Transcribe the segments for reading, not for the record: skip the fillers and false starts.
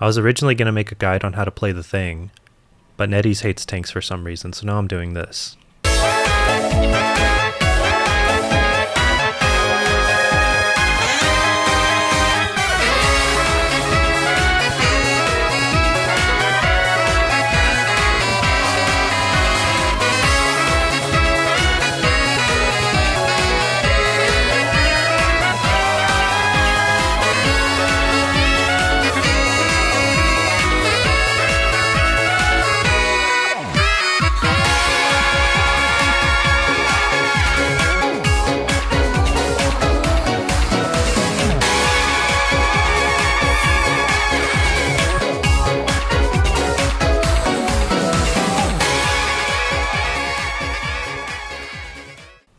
I was originally going to make a guide on how to play the thing, but Nettie's hates tanks for some reason, so now I'm doing this.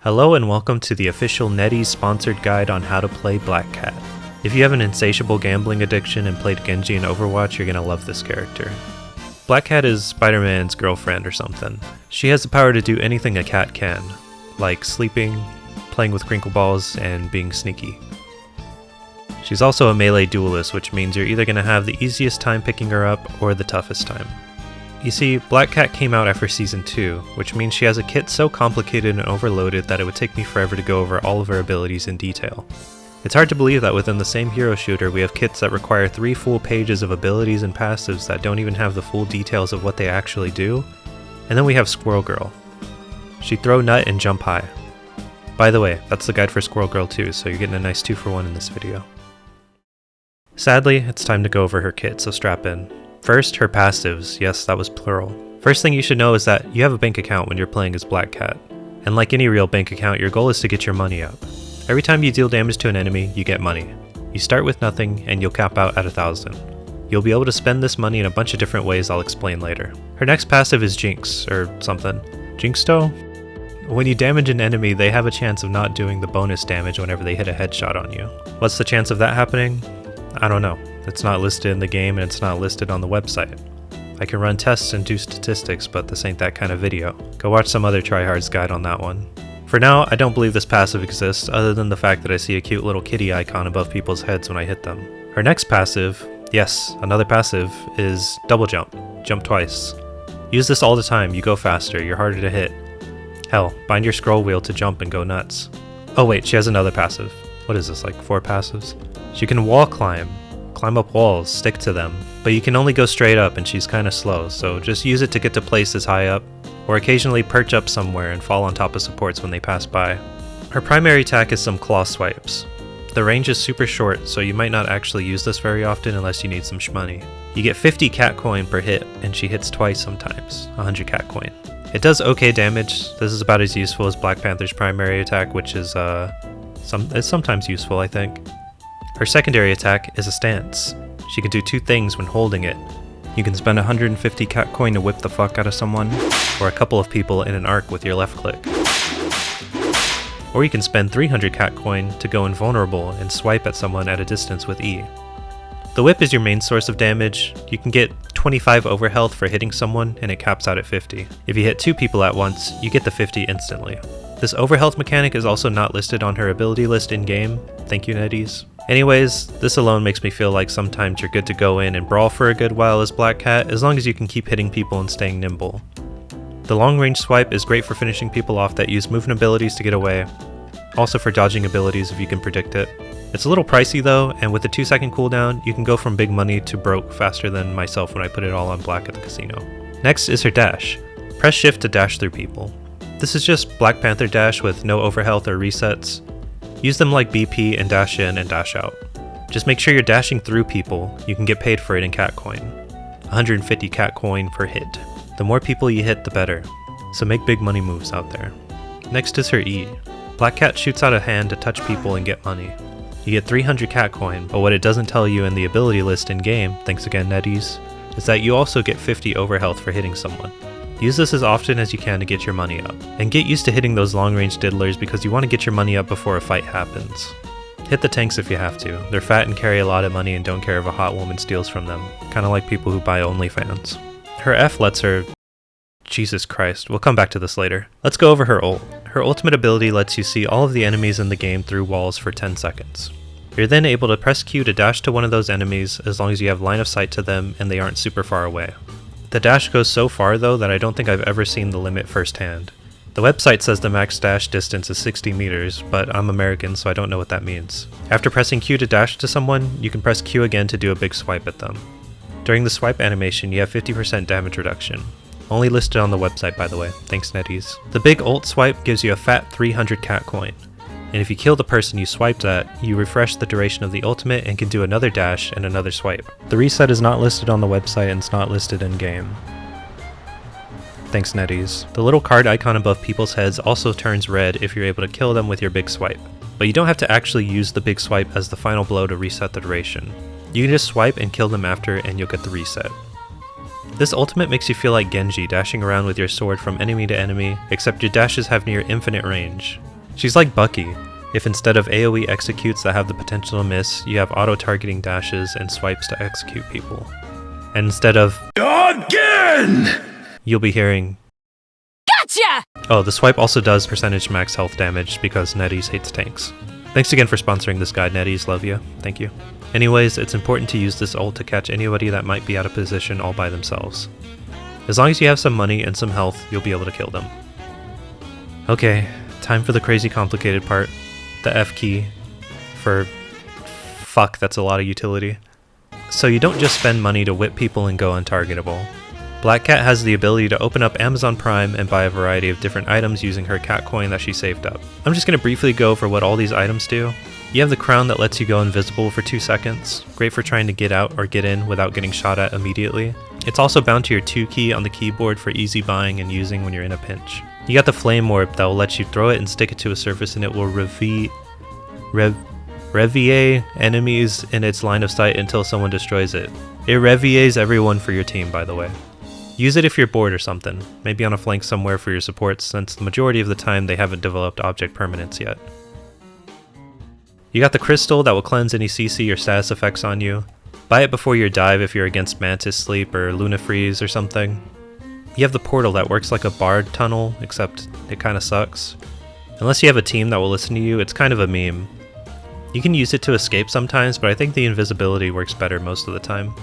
Hello and welcome to the official Nettie sponsored guide on how to play Black Cat. If you have an insatiable gambling addiction and played Genji in Overwatch, you're gonna love this character. Black Cat is Spider-Man's girlfriend or something. She has the power to do anything a cat can, like sleeping, playing with crinkle balls, and being sneaky. She's also a melee duelist, which means you're either gonna have the easiest time picking her up or the toughest time. You see, Black Cat came out after Season 2, which means she has a kit so complicated and overloaded that it would take me forever to go over all of her abilities in detail. It's hard to believe that within the same hero shooter we have kits that require 3 full pages of abilities and passives that don't even have the full details of what they actually do, and then we have Squirrel Girl. She throw nut and jump high. By the way, that's the guide for Squirrel Girl too, so you're getting a nice 2-for-1 in this video. Sadly, it's time to go over her kit, so strap in. First, her passives. Yes, that was plural. First thing you should know is that you have a bank account when you're playing as Black Cat. And like any real bank account, your goal is to get your money up. Every time you deal damage to an enemy, you get money. You start with nothing, and you'll cap out at 1,000. You'll be able to spend this money in a bunch of different ways I'll explain later. Her next passive is Jinx, or something. Jinxto? When you damage an enemy, they have a chance of not doing the bonus damage whenever they hit a headshot on you. What's the chance of that happening? I don't know. It's not listed in the game and it's not listed on the website. I can run tests and do statistics, but this ain't that kind of video. Go watch some other tryhard's guide on that one. For now, I don't believe this passive exists, other than the fact that I see a cute little kitty icon above people's heads when I hit them. Her next passive, yes, another passive, is double jump. Jump twice. Use this all the time, you go faster, you're harder to hit. Hell, bind your scroll wheel to jump and go nuts. Oh wait, she has another passive. What is this, like 4 passives? She can wall climb up walls, stick to them, but you can only go straight up and she's kinda slow, so just use it to get to places high up, or occasionally perch up somewhere and fall on top of supports when they pass by. Her primary attack is some claw swipes. The range is super short, so you might not actually use this very often unless you need some shmoney. You get 50 cat coin per hit, and she hits twice sometimes, 100 cat coin. It does okay damage. This is about as useful as Black Panther's primary attack, which is it's sometimes useful, I think. Her secondary attack is a stance. She can do 2 things when holding it. You can spend 150 cat coin to whip the fuck out of someone, or a couple of people in an arc with your left click. Or you can spend 300 cat coin to go invulnerable and swipe at someone at a distance with E. The whip is your main source of damage. You can get 25 overhealth for hitting someone and it caps out at 50. If you hit 2 people at once, you get the 50 instantly. This overhealth mechanic is also not listed on her ability list in-game. Thank you, Netties. Anyways, this alone makes me feel like sometimes you're good to go in and brawl for a good while as Black Cat, as long as you can keep hitting people and staying nimble. The long range swipe is great for finishing people off that use movement abilities to get away, also for dodging abilities if you can predict it. It's a little pricey though, and with a 2-second cooldown, you can go from big money to broke faster than myself when I put it all on black at the casino. Next is her dash. Press shift to dash through people. This is just Black Panther dash with no overhealth or resets. Use them like BP and dash in and dash out. Just make sure you're dashing through people, you can get paid for it in cat coin. 150 cat coin per hit. The more people you hit, the better. So make big money moves out there. Next is her E. Black Cat shoots out a hand to touch people and get money. You get 300 cat coin, but what it doesn't tell you in the ability list in-game, thanks again Netties, is that you also get 50 overhealth for hitting someone. Use this as often as you can to get your money up. And get used to hitting those long-range diddlers because you want to get your money up before a fight happens. Hit the tanks if you have to. They're fat and carry a lot of money and don't care if a hot woman steals from them. Kinda like people who buy OnlyFans. Her F lets her... Jesus Christ, we'll come back to this later. Let's go over her ult. Her ultimate ability lets you see all of the enemies in the game through walls for 10 seconds. You're then able to press Q to dash to one of those enemies as long as you have line of sight to them and they aren't super far away. The dash goes so far though that I don't think I've ever seen the limit firsthand. The website says the max dash distance is 60 meters, but I'm American so I don't know what that means. After pressing Q to dash to someone, you can press Q again to do a big swipe at them. During the swipe animation, you have 50% damage reduction. Only listed on the website, by the way. Thanks, Netties. The big ult swipe gives you a fat 300 cat coin. And if you kill the person you swiped at, you refresh the duration of the ultimate and can do another dash and another swipe. The reset is not listed on the website and it's not listed in game. Thanks, Netties. The little card icon above people's heads also turns red if you're able to kill them with your big swipe. But you don't have to actually use the big swipe as the final blow to reset the duration. You can just swipe and kill them after and you'll get the reset. This ultimate makes you feel like Genji dashing around with your sword from enemy to enemy, except your dashes have near infinite range. She's like Bucky, if instead of AoE executes that have the potential to miss, you have auto-targeting dashes and swipes to execute people. And instead of AGAIN! You'll be hearing GOTCHA! Oh, the swipe also does percentage max health damage because Netties hates tanks. Thanks again for sponsoring this guide, Netties, love you. Thank you. Anyways, it's important to use this ult to catch anybody that might be out of position all by themselves. As long as you have some money and some health, you'll be able to kill them. Okay, time for the crazy complicated part. The F key for fuck, that's a lot of utility. So you don't just spend money to whip people and go untargetable. Black Cat has the ability to open up Amazon Prime and buy a variety of different items using her cat coin that she saved up. I'm just going to briefly go over what all these items do. You have the crown that lets you go invisible for 2 seconds, great for trying to get out or get in without getting shot at immediately. It's also bound to your 2 key on the keyboard for easy buying and using when you're in a pinch. You got the flame orb that will let you throw it and stick it to a surface and it will revier enemies in its line of sight until someone destroys it. It reviers everyone for your team, by the way. Use it if you're bored or something, maybe on a flank somewhere for your supports since the majority of the time they haven't developed object permanence yet. You got the crystal that will cleanse any CC or status effects on you. Buy it before your dive if you're against Mantis Sleep or Luna Freeze or something. You have the portal that works like a barred tunnel, except it kinda sucks. Unless you have a team that will listen to you, it's kind of a meme. You can use it to escape sometimes, but I think the invisibility works better most of the time.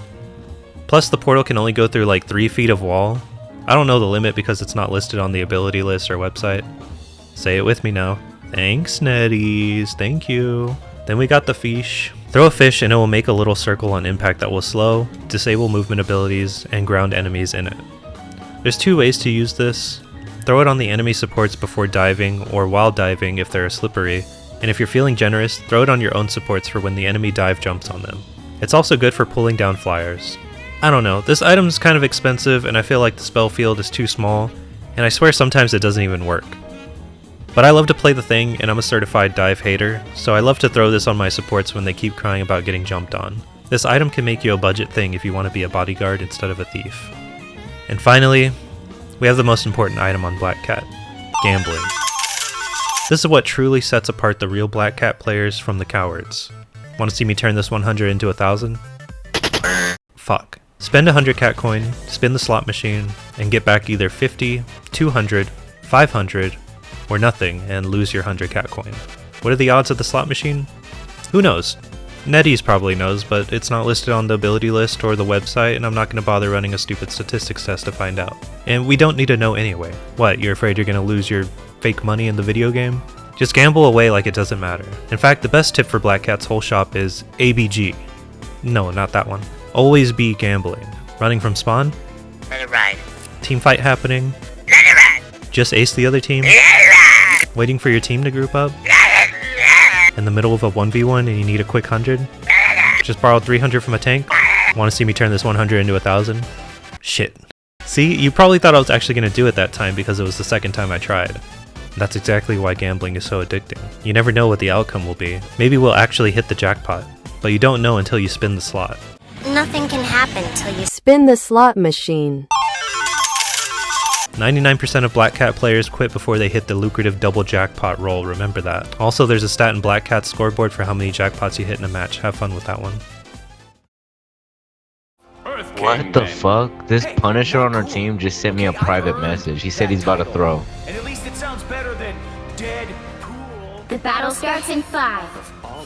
Plus the portal can only go through like 3 feet of wall. I don't know the limit because it's not listed on the ability list or website. Say it with me now. Thanks, Netties, thank you. Then we got the fish. Throw a fish and it will make a little circle on impact that will slow, disable movement abilities, and ground enemies in it. There's 2 ways to use this. Throw it on the enemy supports before diving or while diving if they're slippery, and if you're feeling generous, throw it on your own supports for when the enemy dive jumps on them. It's also good for pulling down flyers. I don't know, this item's kind of expensive and I feel like the spell field is too small, and I swear sometimes it doesn't even work. But I love to play the thing and I'm a certified dive hater, so I love to throw this on my supports when they keep crying about getting jumped on. This item can make you a budget thing if you want to be a bodyguard instead of a thief. And finally, we have the most important item on Black Cat, gambling. This is what truly sets apart the real Black Cat players from the cowards. Want to see me turn this 100 into 1,000? Fuck. Spend 100 cat coin, spin the slot machine, and get back either 50, 200, 500, or nothing and lose your 100 cat coin. What are the odds of the slot machine? Who knows? Netties probably knows, but it's not listed on the ability list or the website and I'm not going to bother running a stupid statistics test to find out. And we don't need to know anyway. What, you're afraid you're going to lose your fake money in the video game? Just gamble away like it doesn't matter. In fact, the best tip for Black Cat's whole shop is ABG. No, not that one. Always be gambling. Running from spawn? Let it ride. Team fight happening? Let it ride. Just ace the other team? Let it ride. Waiting for your team to group up? Let it ride. In the middle of a 1v1 and you need a quick 100? Just borrowed 300 from a tank? Want to see me turn this 100 into 1,000? Shit. See, you probably thought I was actually going to do it that time because it was the second time I tried. That's exactly why gambling is so addicting. You never know what the outcome will be. Maybe we'll actually hit the jackpot, but you don't know until you spin the slot. Nothing can happen till you spin the slot machine. 99% of Black Cat players quit before they hit the lucrative double jackpot roll, remember that. Also, there's a stat in Black Cat's scoreboard for how many jackpots you hit in a match. Have fun with that one. What the fuck? This Punisher on our team just sent me a private message. He said he's about to throw. And at least it sounds better than dead pool. The battle starts in 5,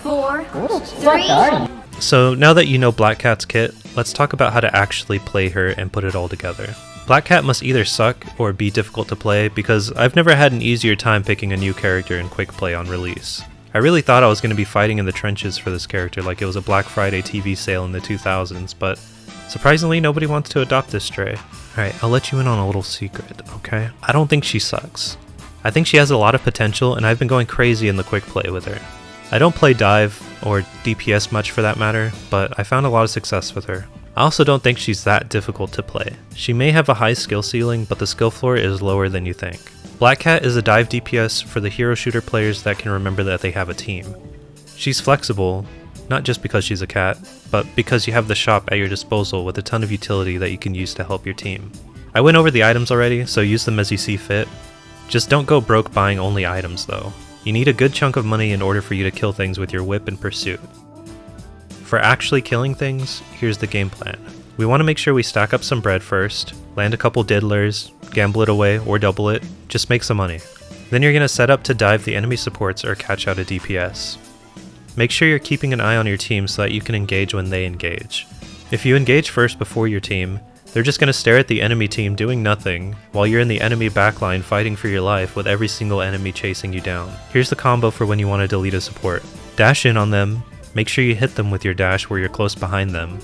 4, 3. So now that you know Black Cat's kit, let's talk about how to actually play her and put it all together. Black Cat must either suck or be difficult to play because I've never had an easier time picking a new character in quick play on release. I really thought I was going to be fighting in the trenches for this character like it was a Black Friday TV sale in the 2000s, but surprisingly nobody wants to adopt this stray. Alright, I'll let you in on a little secret, okay? I don't think she sucks. I think she has a lot of potential and I've been going crazy in the quick play with her. I don't play dive, or DPS much for that matter, but I found a lot of success with her. I also don't think she's that difficult to play. She may have a high skill ceiling, but the skill floor is lower than you think. Black Cat is a dive DPS for the hero shooter players that can remember that they have a team. She's flexible, not just because she's a cat, but because you have the shop at your disposal with a ton of utility that you can use to help your team. I went over the items already, so use them as you see fit. Just don't go broke buying only items though. You need a good chunk of money in order for you to kill things with your whip and pursuit. For actually killing things, here's the game plan. We want to make sure we stack up some bread first, land a couple diddlers, gamble it away or double it, just make some money. Then you're going to set up to dive the enemy supports or catch out a DPS. Make sure you're keeping an eye on your team so that you can engage when they engage. If you engage first before your team, they're just going to stare at the enemy team doing nothing while you're in the enemy backline fighting for your life with every single enemy chasing you down. Here's the combo for when you want to delete a support. Dash in on them, make sure you hit them with your dash where you're close behind them.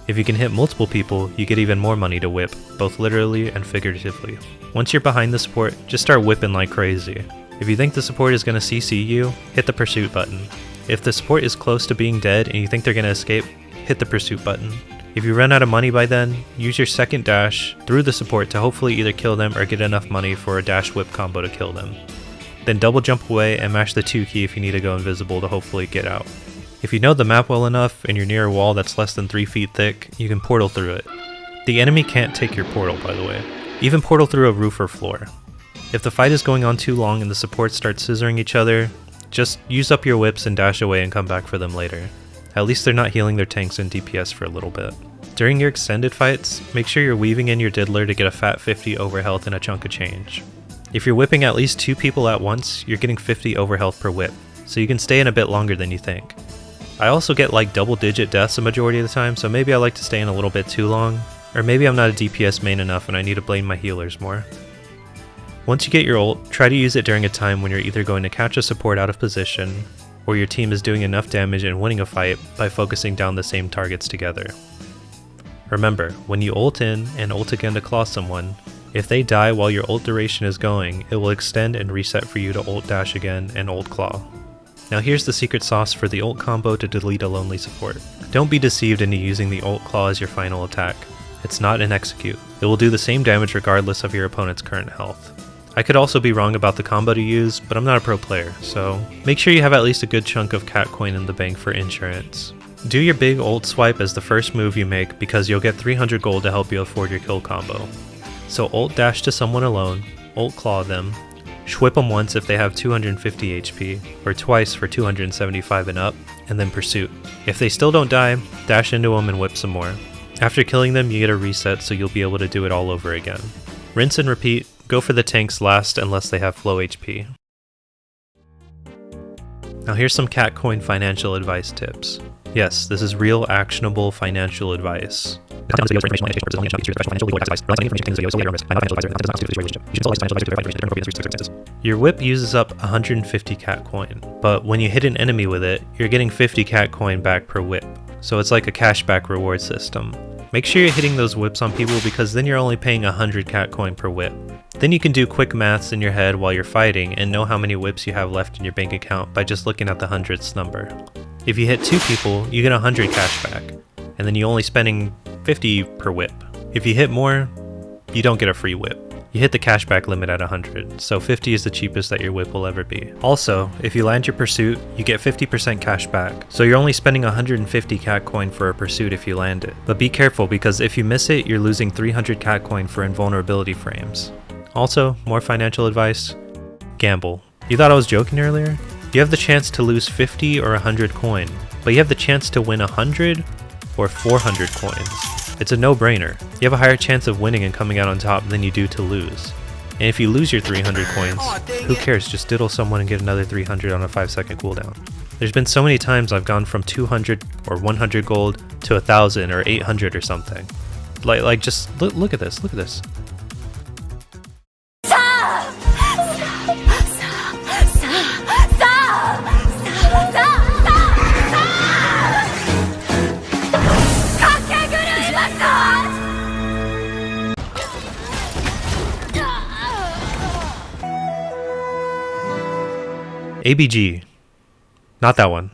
If you can hit multiple people, you get even more money to whip, both literally and figuratively. Once you're behind the support, just start whipping like crazy. If you think the support is going to CC you, hit the pursuit button. If the support is close to being dead and you think they're going to escape, hit the pursuit button. If you run out of money by then, use your second dash through the support to hopefully either kill them or get enough money for a dash whip combo to kill them. Then double jump away and mash the 2 key if you need to go invisible to hopefully get out. If you know the map well enough and you're near a wall that's less than 3 feet thick, you can portal through it. The enemy can't take your portal, by the way. Even portal through a roof or floor. If the fight is going on too long and the supports start scissoring each other, just use up your whips and dash away and come back for them later. At least they're not healing their tanks and DPS for a little bit. During your extended fights, make sure you're weaving in your diddler to get a fat 50 over health and a chunk of change. If you're whipping at least 2 people at once, you're getting 50 over health per whip, so you can stay in a bit longer than you think. I also get like double digit deaths a majority of the time, so maybe I like to stay in a little bit too long, or maybe I'm not a DPS main enough and I need to blame my healers more. Once you get your ult, try to use it during a time when you're either going to catch a support out of position, or your team is doing enough damage and winning a fight by focusing down the same targets together. Remember, when you ult in and ult again to claw someone, if they die while your ult duration is going, it will extend and reset for you to ult dash again and ult claw. Now here's the secret sauce for the ult combo to delete a lonely support. Don't be deceived into using the ult claw as your final attack. It's not an execute. It will do the same damage regardless of your opponent's current health. I could also be wrong about the combo to use, but I'm not a pro player, so make sure you have at least a good chunk of cat coin in the bank for insurance. Do your big ult swipe as the first move you make because you'll get 300 gold to help you afford your kill combo. So ult dash to someone alone, ult claw them, whip them once if they have 250 HP, or twice for 275 and up, and then pursuit. If they still don't die, dash into them and whip some more. After killing them you get a reset so you'll be able to do it all over again. Rinse and repeat, go for the tanks last unless they have flow HP. Now here's some cat coin financial advice tips. Yes, this is real actionable financial advice. Your whip uses up 150 cat coin, but when you hit an enemy with it, you're getting 50 cat coin back per whip, so it's like a cashback reward system. Make sure you're hitting those whips on people because then you're only paying 100 cat coin per whip. Then you can do quick maths in your head while you're fighting and know how many whips you have left in your bank account by just looking at the hundredths number. If you hit 2 people, you get 100 cash back, and then you're only spending 50 per whip. If you hit more, you don't get a free whip. You hit the cashback limit at 100, so 50 is the cheapest that your whip will ever be. Also, if you land your pursuit, you get 50% cash back, so you're only spending 150 cat coin for a pursuit if you land it. But be careful because if you miss it, you're losing 300 cat coin for invulnerability frames. Also, more financial advice, gamble. You thought I was joking earlier? You have the chance to lose 50 or 100 coin, but you have the chance to win 100 or 400 coins. It's a no-brainer. You have a higher chance of winning and coming out on top than you do to lose. And if you lose your 300 coins, who cares, just diddle someone and get another 300 on a 5-second cooldown. There's been so many times I've gone from 200 or 100 gold to 1,000 or 800 or something. Like just look at this, look at this. ABG. Not that one.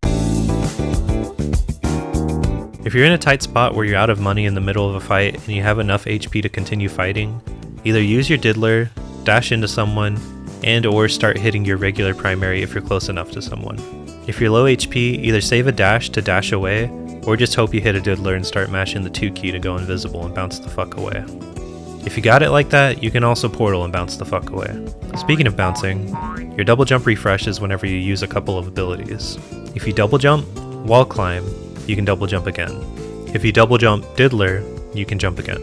If you're in a tight spot where you're out of money in the middle of a fight and you have enough HP to continue fighting, either use your diddler, dash into someone, and or start hitting your regular primary if you're close enough to someone. If you're low HP, either save a dash to dash away, or just hope you hit a diddler and start mashing the 2 key to go invisible and bounce the fuck away. If you got it like that, you can also portal and bounce the fuck away. Speaking of bouncing, your double jump refreshes whenever you use a couple of abilities. If you double jump, wall climb, you can double jump again. If you double jump diddler, you can jump again.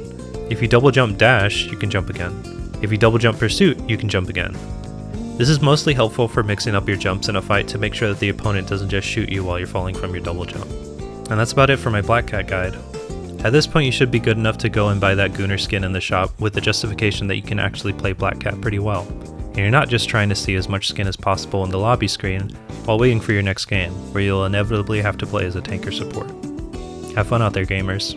If you double jump dash, you can jump again. If you double jump pursuit, you can jump again. This is mostly helpful for mixing up your jumps in a fight to make sure that the opponent doesn't just shoot you while you're falling from your double jump. And that's about it for my Black Cat guide. At this point you should be good enough to go and buy that Gooner skin in the shop with the justification that you can actually play Black Cat pretty well. And you're not just trying to see as much skin as possible in the lobby screen while waiting for your next game, where you'll inevitably have to play as a tank or support. Have fun out there, gamers.